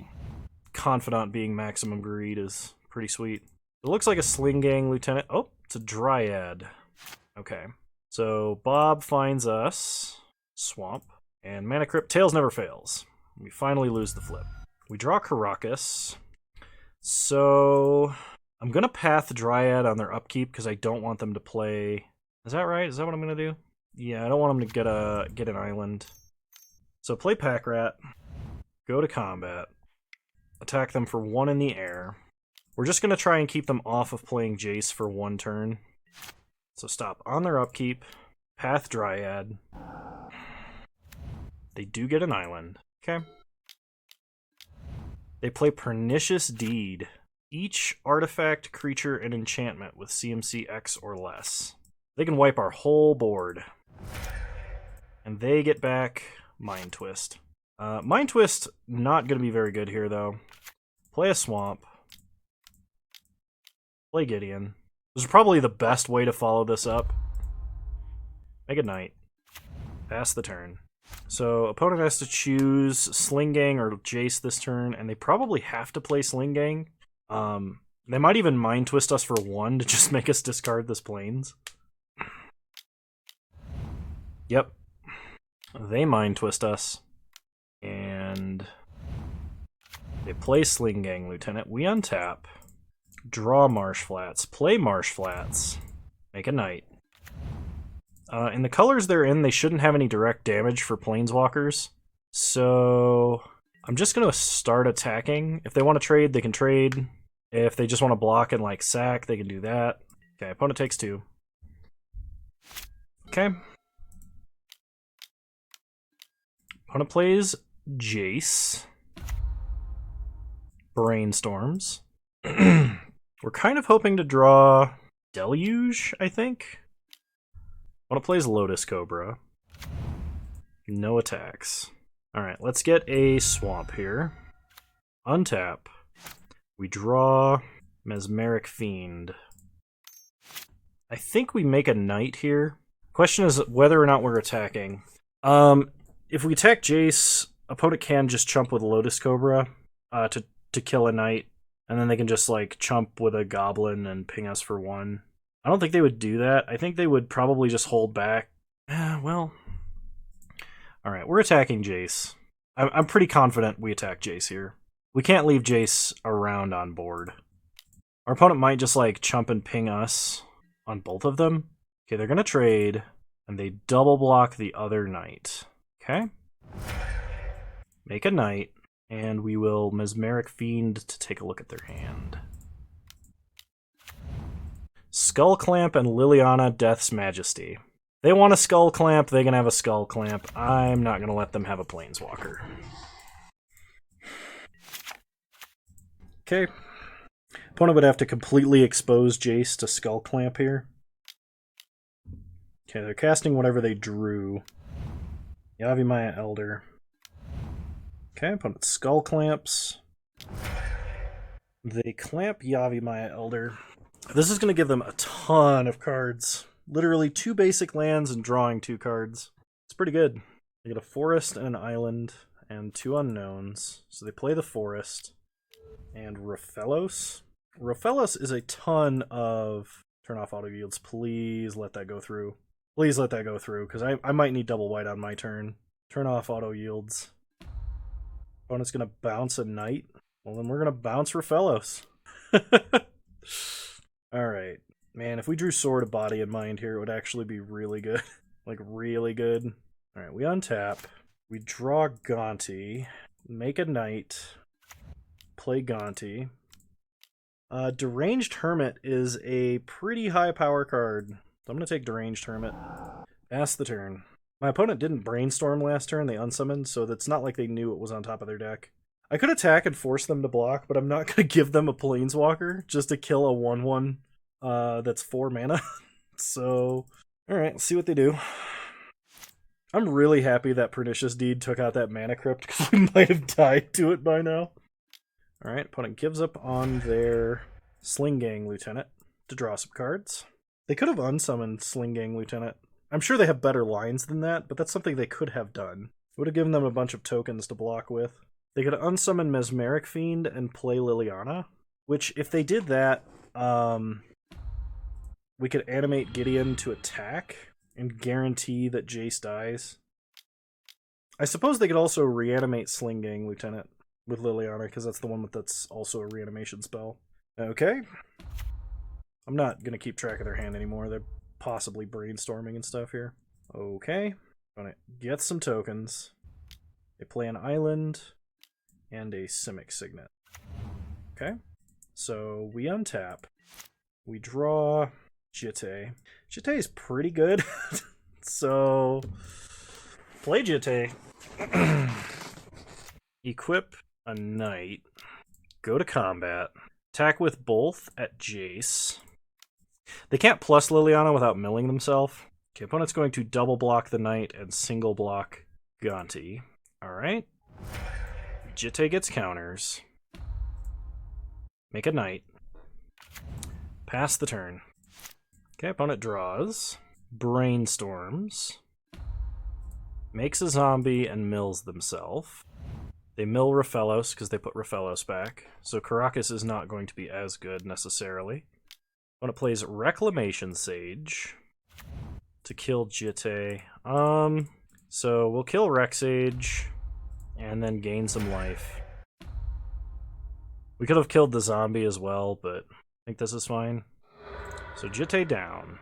Confidant being maximum greed is pretty sweet. It looks like a Sling Gang Lieutenant. Oh, it's a Dryad. Okay. So Bob finds us. Swamp. And Mana Crypt. Tails never fails. We finally lose the flip. We draw Caracas. So I'm going to path Dryad on their upkeep because I don't want them to play... Is that right? Is that what I'm going to do? Yeah, I don't want them to get an island. So play Pack Rat. Go to combat. Attack them for 1 in the air. We're just going to try and keep them off of playing Jace for 1 turn. So stop on their upkeep. Path Dryad. They do get an island. Okay. They play Pernicious Deed. Each artifact, creature, and enchantment with CMC X or less. They can wipe our whole board. And they get back Mind Twist. Mind Twist, not going to be very good here, though. Play a Swamp. Play Gideon. This is probably the best way to follow this up. Make a Knight. Pass the turn. So, opponent has to choose Sling Gang or Jace this turn, and they probably have to play Sling Gang. They might even Mind Twist us for 1 to just make us discard this Plains. Yep. They Mind Twist us. And they play Sling Gang Lieutenant. We untap. Draw Marsh Flats. Play Marsh Flats. Make a Knight. In the colors they're in, they shouldn't have any direct damage for Planeswalkers. So I'm just going to start attacking. If they want to trade, they can trade. If they just want to block and like sack, they can do that. Okay, opponent takes 2. Okay. Opponent plays Jace. Brainstorms. We're kind of hoping to draw Deluge, I think. Opponent plays Lotus Cobra. No attacks. Alright, let's get a Swamp here. Untap. We draw Mesmeric Fiend. I think we make a Knight here. Question is whether or not we're attacking. If we attack Jace, opponent can just chump with Lotus Cobra to kill a Knight, and then they can just like chump with a Goblin and ping us for 1. I don't think they would do that. I think they would probably just hold back. Well, alright, we're attacking Jace. I'm pretty confident we attack Jace here. We can't leave Jace around on board. Our opponent might just like chump and ping us on both of them. Okay, they're going to trade, and they double block the other Knight. Okay. Make a Knight, and we will Mesmeric Fiend to take a look at their hand. Skull Clamp and Liliana Death's Majesty. They want a Skull Clamp, they can have a Skull Clamp. I'm not going to let them have a Planeswalker. Okay. Opponent would have to completely expose Jace to Skull Clamp here. Okay, they're casting whatever they drew. Yavimaya Elder. Okay, opponent Skull Clamps. They clamp Yavimaya Elder. This is going to give them a ton of cards. Literally 2 basic lands and drawing 2 cards. It's pretty good. They get a forest and an island and 2 unknowns. So they play the forest. And Rofellos. Rofellos is a ton of... Turn off auto yields. Please let that go through. Please let that go through, because I might need double white on my turn. Turn off auto yields. Opponent's going to bounce a Knight. Well, then we're going to bounce Rofellos. Alright. Man, if we drew Sword of Body in mind here, it would actually be really good. Like, really good. Alright, we untap. We draw Gonti. Make a Knight. Play Gonti. Deranged Hermit is a pretty high power card. So I'm going to take Deranged Hermit. Pass the turn. My opponent didn't Brainstorm last turn, they unsummoned, so it's not like they knew it was on top of their deck. I could attack and force them to block, but I'm not going to give them a Planeswalker just to kill a 1/1 that's 4 mana. So, alright, let's see what they do. I'm really happy that Pernicious Deed took out that Mana Crypt, because we might have died to it by now. Alright, opponent gives up on their Sling Gang Lieutenant to draw some cards. They could have unsummoned Sling Gang Lieutenant. I'm sure they have better lines than that, but that's something they could have done. It would have given them a bunch of tokens to block with. They could unsummon Mesmeric Fiend and play Liliana, which, if they did that, We could animate Gideon to attack and guarantee that Jace dies. I suppose they could also reanimate Sling Gang Lieutenant with Liliana, because that's the one that's also a reanimation spell. Okay. I'm not going to keep track of their hand anymore. They're possibly brainstorming and stuff here. Okay. I'm going to get some tokens. They play an island and a Simic Signet. Okay. So we untap. We draw Jitte. Jitte is pretty good. So play Jitte. Equip a knight. Go to combat. Attack with both at Jace. They can't plus Liliana without milling themselves. Okay, opponent's going to double block the knight and single block Gonti. Alright. Jitte gets counters. Make a knight. Pass the turn. Okay, opponent draws. Brainstorms. Makes a zombie and mills themselves. They mill Raphaelos because they put Raphaelos back. So Karakas is not going to be as good necessarily. Opponent plays Reclamation Sage to kill Jitte. So we'll kill Rexage and then gain some life. We could have killed the zombie as well, but I think this is fine. So Jitte down.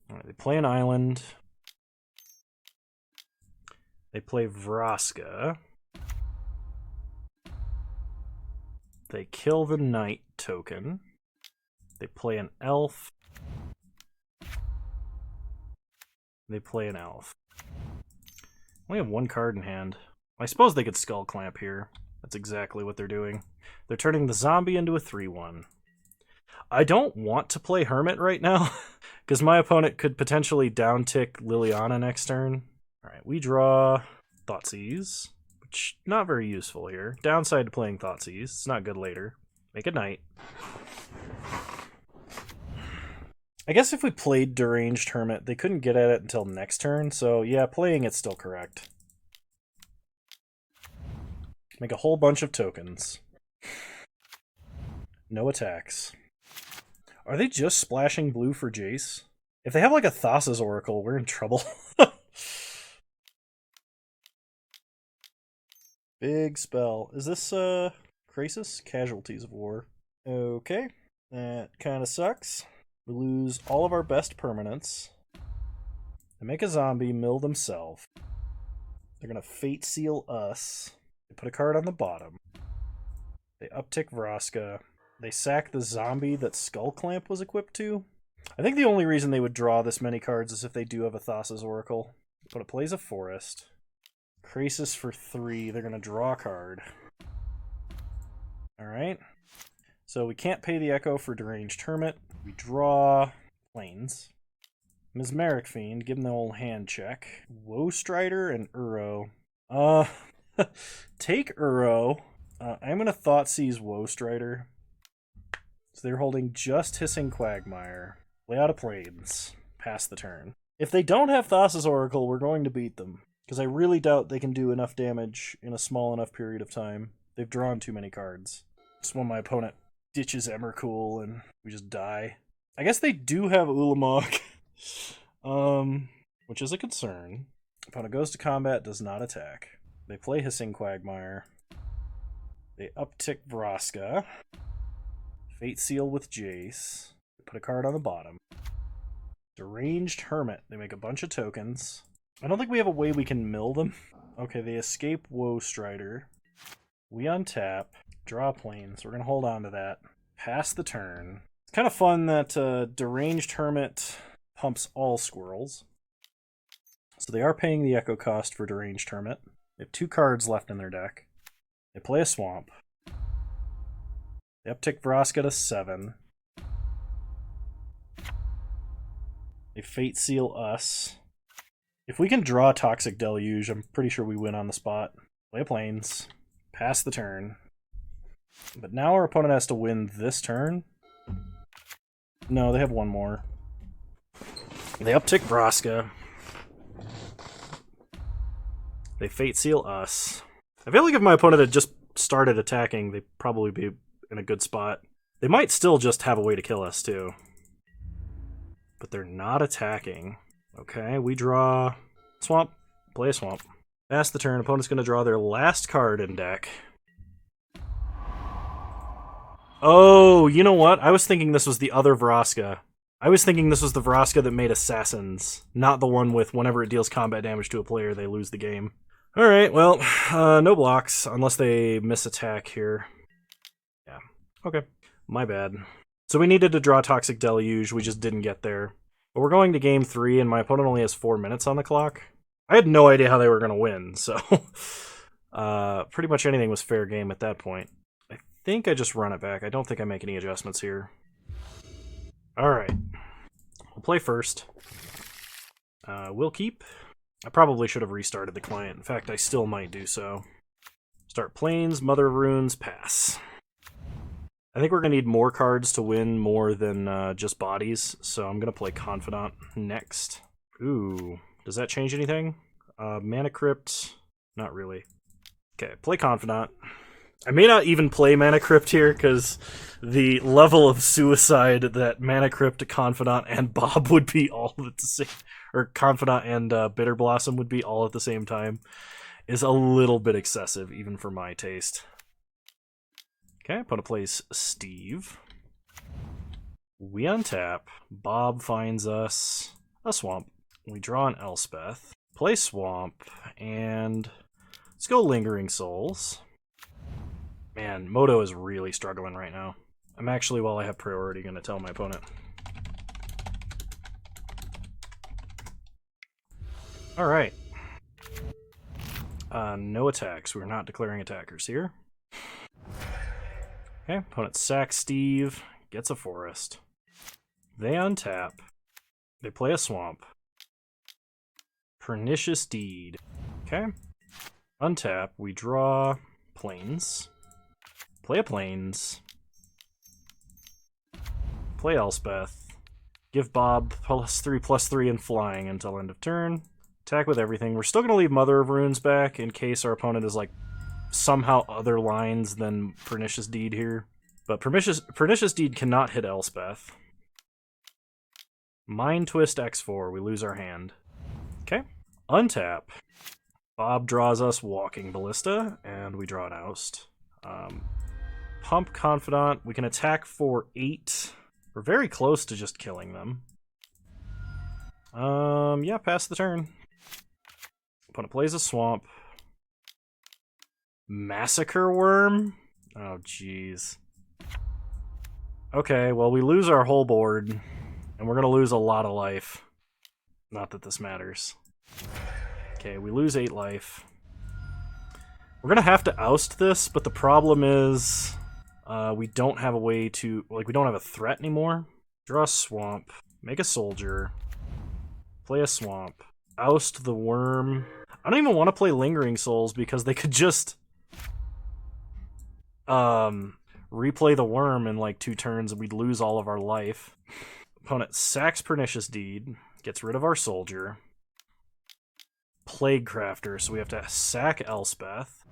Alright, they play an island. They play Vraska. They kill the knight token. They play an elf. They play an elf. We have one card in hand. I suppose they could Skull Clamp here. That's exactly what they're doing. They're turning the zombie into a 3/1. I don't want to play Hermit right now, because my opponent could potentially downtick Liliana next turn. Alright, we draw Thoughtseize, which not very useful here. Downside to playing Thoughtseize, it's not good later. Make a knight. I guess if we played Deranged Hermit, they couldn't get at it until next turn, so yeah, playing it's still correct. Make a whole bunch of tokens. No attacks. Are they just splashing blue for Jace? If they have like a Thassa's Oracle, we're in trouble. Big spell. Is this, Krasis? Casualties of War. Okay. That kind of sucks. We lose all of our best permanents. They make a zombie, mill themselves. They're gonna Fate Seal us. They put a card on the bottom. They uptick Vraska. They sack the zombie that Skull Clamp was equipped to. I think the only reason they would draw this many cards is if they do have a Thassa's Oracle. But it plays a forest. Krasis for 3. They're going to draw a card. Alright. So we can't pay the Echo for Deranged Hermit. We draw Plains. Mesmeric Fiend. Give them the old hand check. Woe Strider and Uro. Take Uro. I'm going to Thoughtseize Woe Strider. So they're holding just Hissing Quagmire. Play out of Plains. Pass the turn. If they don't have Thassa's Oracle, we're going to beat them. Because I really doubt they can do enough damage in a small enough period of time. They've drawn too many cards. Just when my opponent ditches Emrakul and we just die. I guess they do have Ulamog. Which is a concern. Opponent goes to combat, does not attack. They play Hissing Quagmire. They uptick Vraska. Fate Seal with Jace. They put a card on the bottom. Deranged Hermit. They make a bunch of tokens. I don't think we have a way we can mill them. Okay, they escape Woe Strider. We untap. Draw Plains. We're going to hold on to that. Pass the turn. It's kind of fun that Deranged Hermit pumps all squirrels. So they are paying the Echo cost for Deranged Hermit. They have 2 cards left in their deck. They play a Swamp. They uptick Vraska to 7. They Fate Seal us. If we can draw Toxic Deluge, I'm pretty sure we win on the spot. Play a Plains. Pass the turn. But now our opponent has to win this turn. No, they have one more. They uptick Vraska. They Fate Seal us. I feel like if my opponent had just started attacking, they'd probably be in a good spot. They might still just have a way to kill us, too. But they're not attacking. Okay, we draw swamp. Play a swamp. Pass the turn. Opponent's going to draw their last card in deck. Oh, you know what? I was thinking this was the other Vraska. I was thinking this was the Vraska that made Assassins, not the one with whenever it deals combat damage to a player, they lose the game. Alright, well, no blocks, unless they miss attack here. Yeah, okay. My bad. So we needed to draw Toxic Deluge, we just didn't get there. But we're going to game 3, and my opponent only has 4 minutes on the clock. I had no idea how they were going to win, so... pretty much anything was fair game at that point. I think I just run it back. I don't think I make any adjustments here. Alright. We'll play first. We'll keep. I probably should have restarted the client. In fact, I still might do so. Start Plains, Mother of Runes, pass. I think we're going to need more cards to win more than just bodies, so I'm going to play Confidant next. Ooh, does that change anything? Mana Crypt, not really. Okay, play Confidant. I may not even play Mana Crypt here, because the level of suicide that Mana Crypt, Confidant, and Bob would be all at the same... Or Confidant and Bitter Blossom would be all at the same time, is a little bit excessive, even for my taste. Okay, opponent plays Steve. We untap. Bob finds us a swamp. We draw an Elspeth. Play swamp, and let's go Lingering Souls. Man, Moto is really struggling right now. I'm actually, while I have priority, going to tell my opponent. Alright. No attacks. We're not declaring attackers here. Okay, opponent sacks Steve, gets a forest. They untap. They play a swamp. Pernicious Deed. Okay. Untap, we draw Plains. Play a Plains. Play Elspeth. Give Bob +3/+3 and flying until end of turn. Attack with everything. We're still going to leave Mother of Runes back in case our opponent is like somehow other lines than Pernicious Deed here. But Pernicious Deed cannot hit Elspeth. Mind Twist X4. We lose our hand. Okay. Untap. Bob draws us Walking Ballista, and we draw an Oust. Pump Confidant. We can attack for 8. We're very close to just killing them. Yeah, pass the turn. Opponent plays a swamp. Massacre Worm? Oh, jeez. Okay, well, we lose our whole board, and we're going to lose a lot of life. Not that this matters. Okay, we lose 8 life. We're going to have to oust this, but the problem is we don't have a way to... Like, we don't have a threat anymore. Draw a swamp. Make a soldier. Play a swamp. Oust the worm. I don't even want to play Lingering Souls because they could just replay the worm in like 2 turns and we'd lose all of our life. Opponent sacks Pernicious Deed, gets rid of our soldier. Plague Crafter, so we have to sack Elspeth.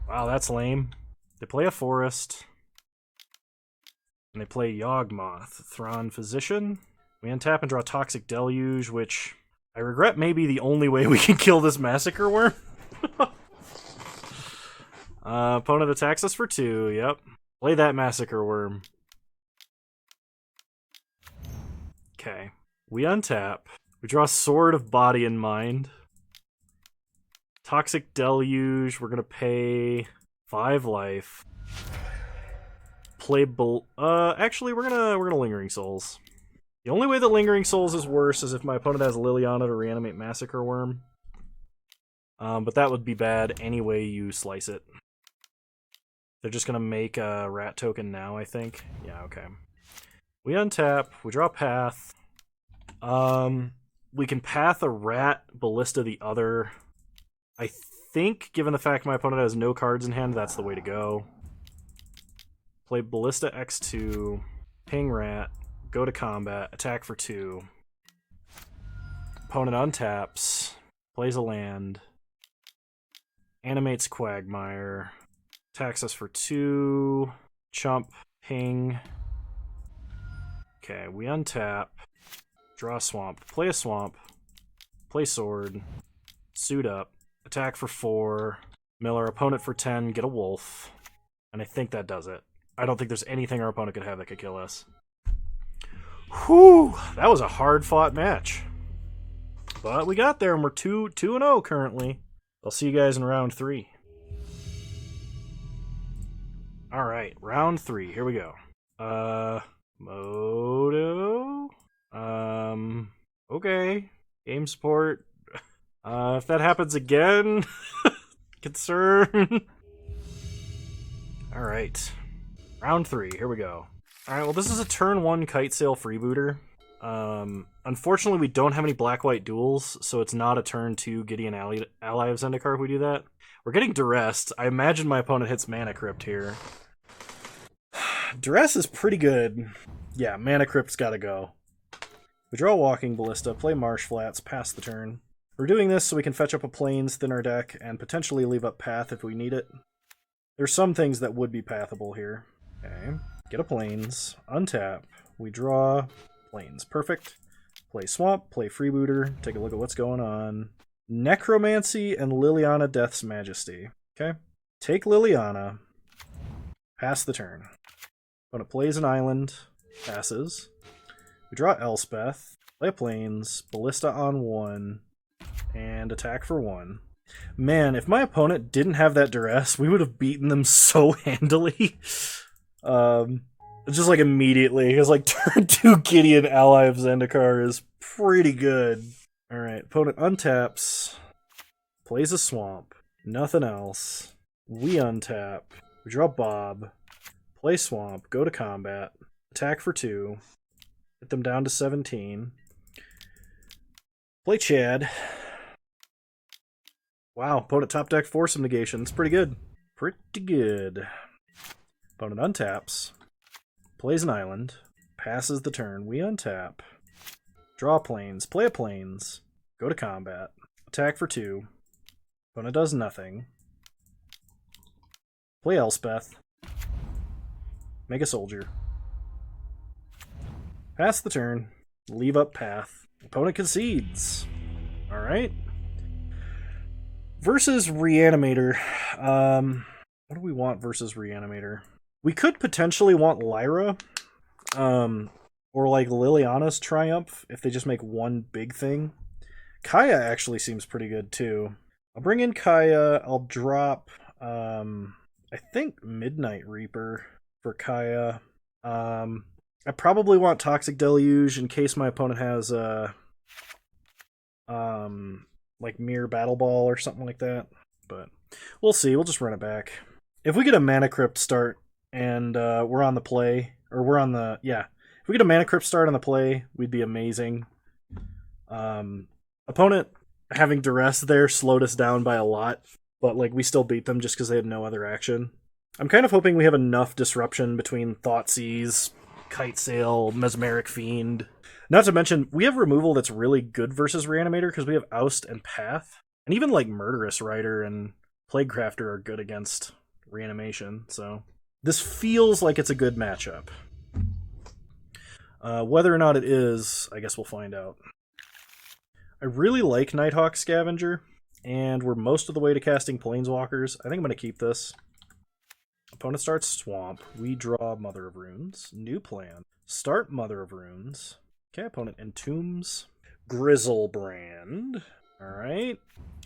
Wow, that's lame. They play a forest. And they play Yawgmoth. Thrawn Physician. We untap and draw Toxic Deluge, which I regret may be the only way we can kill this Massacre Worm. Opponent attacks us for 2, yep. Play that Massacre Worm. Okay. We untap. We draw Sword of Body and Mind. Toxic Deluge, we're gonna pay 5 life. Play actually we're gonna Lingering Souls. The only way that Lingering Souls is worse is if my opponent has Liliana to reanimate Massacre Worm. But that would be bad any way you slice it. They're just gonna make a rat token now, I think. Yeah, okay. We untap, we draw Path. We can Path a rat, Ballista the other. I think, given the fact my opponent has no cards in hand, that's the way to go. Play Ballista X2, ping rat, go to combat, attack for 2. Opponent untaps, plays a land, animates Quagmire, attacks us for 2, chump, Ping. Okay, we untap. Draw a swamp. Play a swamp. Play sword. Suit up. Attack for 4. Mill our opponent for 10. Get a wolf. And I think that does it. I don't think there's anything our opponent could have that could kill us. Whew! That was a hard-fought match. But we got there, and we're 2-0 currently. I'll see you guys in round 3. Alright, round 3. Here we go. Moto? Okay. Game support. If that happens again, concern. Alright. Round 3, here we go. Alright, well this is a turn 1 kite sail freebooter. Unfortunately we don't have any black-white duels, so it's not a turn 2 Gideon ally of Zendikar if we do that. We're getting duressed. I imagine my opponent hits Mana Crypt here. Duress is pretty good. Yeah, Mana Crypt's gotta go. We draw Walking Ballista, play Marsh Flats, pass the turn. We're doing this so we can fetch up a Plains, thin our deck, and potentially leave up Path if we need it. There's some things that would be pathable here. Okay, get a Plains, untap, we draw Plains. Perfect. Play Swamp, play Freebooter, take a look at what's going on. Necromancy and Liliana Death's Majesty. Okay, take Liliana, pass the turn. Opponent plays an island, passes. We draw Elspeth, play a Plains, Ballista on 1, and attack for 1. Man, if my opponent didn't have that duress, we would have beaten them so handily. Just like immediately, because like turn 2 Gideon ally of Zendikar is pretty good. Alright, opponent untaps, plays a swamp, nothing else. We untap, we draw Bob, play swamp, go to combat, attack for 2, hit them down to 17. Play Chad. Wow, opponent top deck force some negation. It's pretty good. Pretty good. Opponent untaps, plays an island, passes the turn, we untap, draw Plains, play a Plains, go to combat, attack for 2, opponent does nothing, play Elspeth, make a soldier, pass the turn, leave up Path, opponent concedes. Alright. Versus Reanimator. What do we want versus Reanimator? We could potentially want Lyra, or like Liliana's Triumph, if they just make one big thing. Kaya actually seems pretty good too. I'll bring in Kaya, I'll drop, I think Midnight Reaper for Kaya. I probably want Toxic Deluge in case my opponent has, like Mirror Battle Ball or something like that, but we'll see, we'll just run it back. If we get a Mana Crypt start, and we're on the play, or we're on the, yeah, if we get a Mana Crypt start on the play, we'd be amazing. Opponent having duress there slowed us down by a lot, but like we still beat them just because they had no other action. I'm kind of hoping we have enough disruption between Thoughtseize, Kite Sail, Mesmeric Fiend. Not to mention, we have removal that's really good versus Reanimator because we have Oust and Path, and even like Murderous Rider and Plaguecrafter are good against Reanimation, so this feels like it's a good matchup. Whether or not it is, I guess we'll find out. I really like Nighthawk Scavenger, and we're most of the way to casting Planeswalkers. I think I'm going to keep this. Opponent starts Swamp. We draw Mother of Runes. New plan. Start Mother of Runes. Okay, opponent entombs Grizzlebrand. Alright.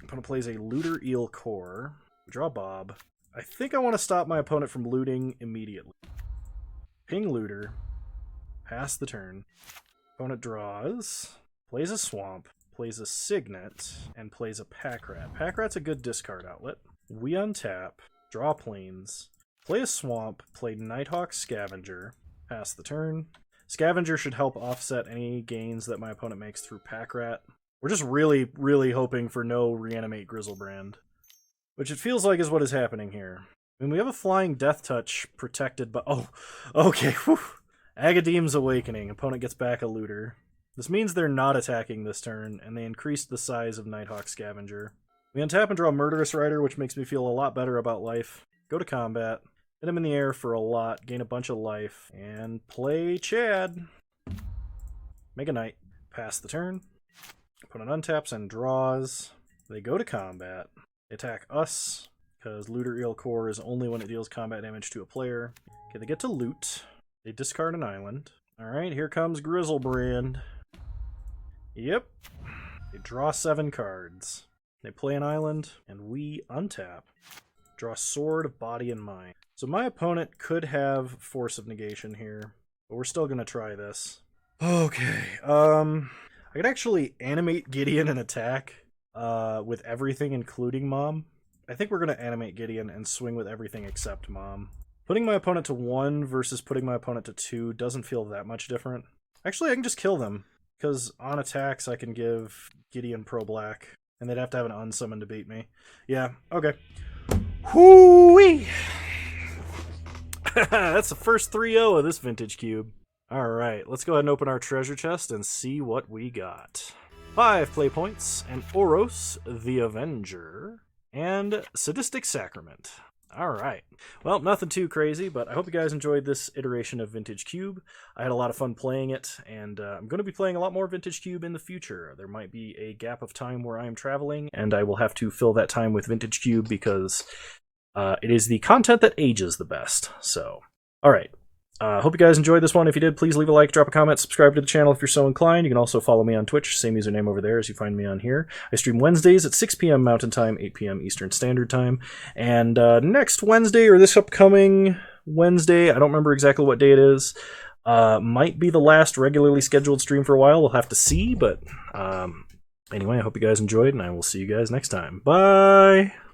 Opponent plays a Looter Eel Core. We draw Bob. I think I want to stop my opponent from looting immediately. Ping Looter. Pass the turn. Opponent draws. Plays a Swamp. Plays a Signet. And plays a Packrat. Packrat's a good discard outlet. We untap. Draw Plains. Play a Swamp. Play Nighthawk Scavenger. Pass the turn. Scavenger should help offset any gains that my opponent makes through Packrat. We're just really, really hoping for no Reanimate Grizzlebrand, which it feels like is what is happening here. I mean, we have a Flying Death Touch protected by... Oh, okay. Whew. Agadeem's Awakening. Opponent gets back a Looter. This means they're not attacking this turn, and they increased the size of Nighthawk Scavenger. We untap and draw Murderous Rider, which makes me feel a lot better about life. Go to combat. hit him in the air for a lot, gain a bunch of life, and play Chad. Make a knight, pass the turn, opponent untaps and draws. They go to combat. They attack us, because Looter Eel Core is only when it deals combat damage to a player. Okay, they get to loot. They discard an island. Alright, here comes Grizzlebrand. Yep. They draw 7 cards. They play an island, and we untap. Draw Sword, Body, and Mind. So my opponent could have Force of Negation here, but we're still going to try this. Okay, I could actually animate Gideon and attack with everything, including Mom. I think we're going to animate Gideon and swing with everything except Mom. Putting my opponent to 1 versus putting my opponent to 2 doesn't feel that much different. Actually, I can just kill them, because on attacks I can give Gideon pro-black, and they'd have to have an unsummon to beat me. Yeah, okay. Whoo-wee! That's the first 3-0 of this vintage cube. Alright, let's go ahead and open our treasure chest and see what we got. 5 play points, and Oros the Avenger, and Sadistic Sacrament. Alright, well, nothing too crazy, but I hope you guys enjoyed this iteration of Vintage Cube. I had a lot of fun playing it, and I'm going to be playing a lot more Vintage Cube in the future. There might be a gap of time where I am traveling, and I will have to fill that time with Vintage Cube because it is the content that ages the best. So, alright. Hope you guys enjoyed this one. If you did, please leave a like, drop a comment, subscribe to the channel if you're so inclined. You can also follow me on Twitch, same username over there as you find me on here. I stream Wednesdays at 6 p.m. Mountain Time, 8 p.m. Eastern Standard Time. And next Wednesday, or this upcoming Wednesday, I don't remember exactly what day it is, might be the last regularly scheduled stream for a while. We'll have to see, but anyway, I hope you guys enjoyed, and I will see you guys next time. Bye!